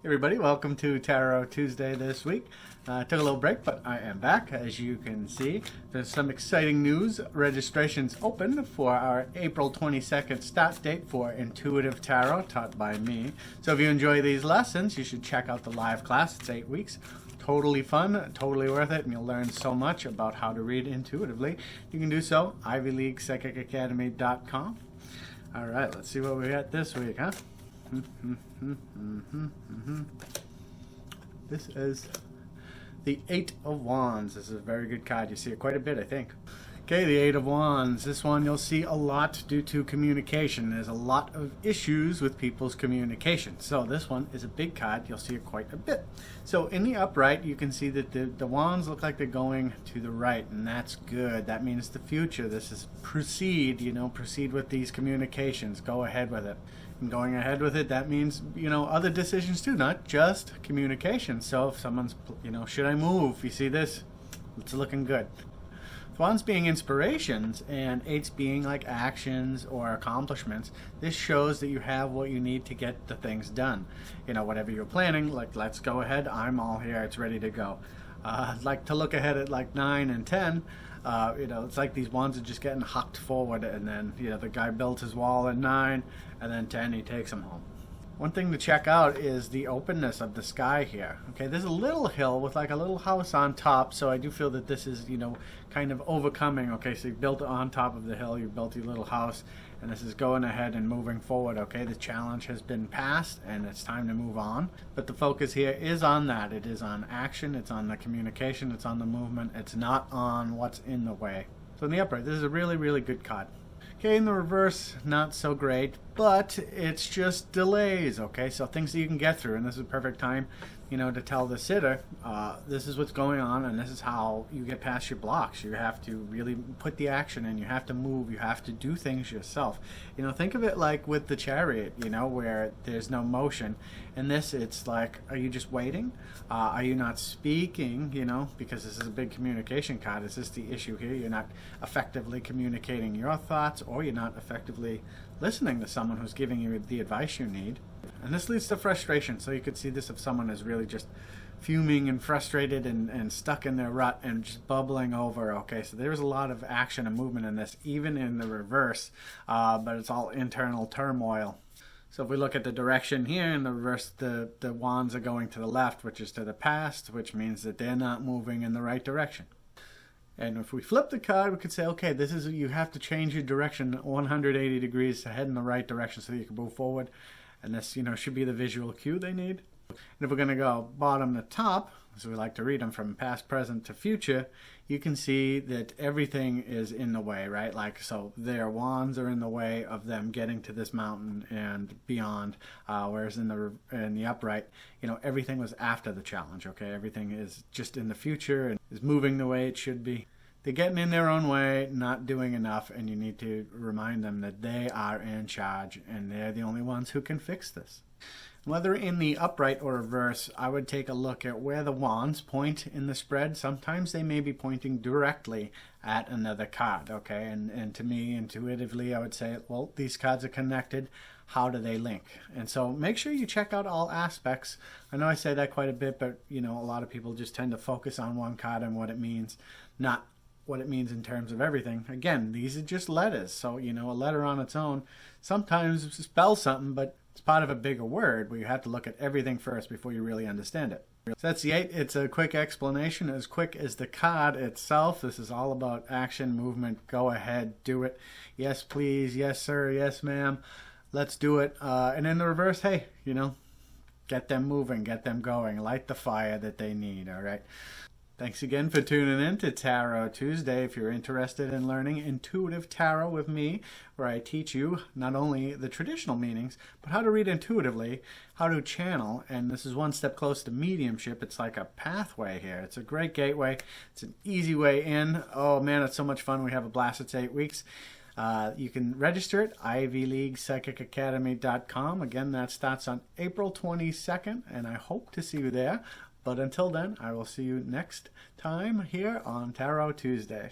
Everybody, welcome to Tarot Tuesday this week. Took a little break, but I am back. As you can see, there's some exciting news. Registration's open for our April 22nd start date for Intuitive Tarot, taught by me. So if you enjoy these lessons, you should check out the live class. It's 8 weeks. Totally fun, totally worth it, and you'll learn so much about how to read intuitively. You can do so, ivyleaguepsychicacademy.com. All right, let's see what we got this week, huh? This is the Eight of Wands. This is a very good card. You see it quite a bit, I think. Okay, the Eight of Wands. This one you'll see a lot due to communication. There's a lot of issues with people's communication. So this one is a big card. You'll see it quite a bit. So in the upright, you can see that the wands look like they're going to the right, and that's good. That means the future. This is proceed, proceed with these communications. Go ahead with it. And going ahead with it, that means, other decisions too, not just communication. So if someone's, should I move? You see this? It's looking good. Wands being inspirations and eights being like actions or accomplishments, this shows that you have what you need to get the things done. Whatever you're planning, like let's go ahead, I'm all here, it's ready to go. I'd like to look ahead at like 9 and 10. It's like these wands are just getting hucked forward, and then, the guy built his wall at 9, and then 10 he takes them home. One thing to check out is the openness of the sky here. Okay, there's a little hill with like a little house on top, so I do feel that this is, kind of overcoming. Okay, so you built it on top of the hill, you built your little house, and this is going ahead and moving forward. Okay, the challenge has been passed, and it's time to move on. But the focus here is on that. It is on action, it's on the communication, it's on the movement, it's not on what's in the way. So in the upright, this is a really, really good card. Okay, in the reverse, not so great, but it's just delays, okay? So things that you can get through, and this is a perfect time, to tell the sitter, this is what's going on, and this is how you get past your blocks. You have to really put the action in, you have to move, you have to do things yourself. Think of it like with the Chariot, where there's no motion. In this, it's like, are you just waiting? Are you not speaking, because this is a big communication card. Is this the issue here? You're not effectively communicating your thoughts, or you're not effectively listening to someone who's giving you the advice you need. And this leads to frustration. So you could see this if someone is really just fuming and frustrated and stuck in their rut and just bubbling over. Okay, so there's a lot of action and movement in this, even in the reverse, but it's all internal turmoil. So if we look at the direction here in the reverse, the wands are going to the left, which is to the past, which means that they're not moving in the right direction. And if we flip the card, we could say, okay, this is, you have to change your direction 180 degrees to head in the right direction so that you can move forward. And this, should be the visual cue they need. And if we're going to go bottom to top, so we like to read them from past, present to future, you can see that everything is in the way, right? Like, so their wands are in the way of them getting to this mountain and beyond, whereas in the upright, everything was after the challenge, okay? Everything is just in the future and is moving the way it should be. They're getting in their own way, not doing enough, and you need to remind them that they are in charge, and they're the only ones who can fix this. Whether in the upright or reverse, I would take a look at where the wands point in the spread. Sometimes they may be pointing directly at another card, okay? And to me, intuitively, I would say, well, these cards are connected. How do they link? And so make sure you check out all aspects. I know I say that quite a bit, but, a lot of people just tend to focus on one card and what it means, not what it means in terms of everything. Again, these are just letters. So, a letter on its own sometimes spells something, but it's part of a bigger word where you have to look at everything first before you really understand it. So that's the 8. It's a quick explanation, as quick as the card itself. This is all about action, movement. Go ahead, do it. Yes, please. Yes, sir. Yes, ma'am. Let's do it. And in the reverse, hey, get them moving, get them going. Light the fire that they need, all right? Thanks again for tuning in to Tarot Tuesday. If you're interested in learning intuitive tarot with me, where I teach you not only the traditional meanings, but how to read intuitively, how to channel, and this is one step close to mediumship. It's like a pathway here. It's a great gateway. It's an easy way in. Oh man, it's so much fun. We have a blast. It's 8 weeks. You can register at ivyleaguepsychicacademy.com. Again, that starts on April 22nd, and I hope to see you there. But until then, I will see you next time here on Tarot Tuesday.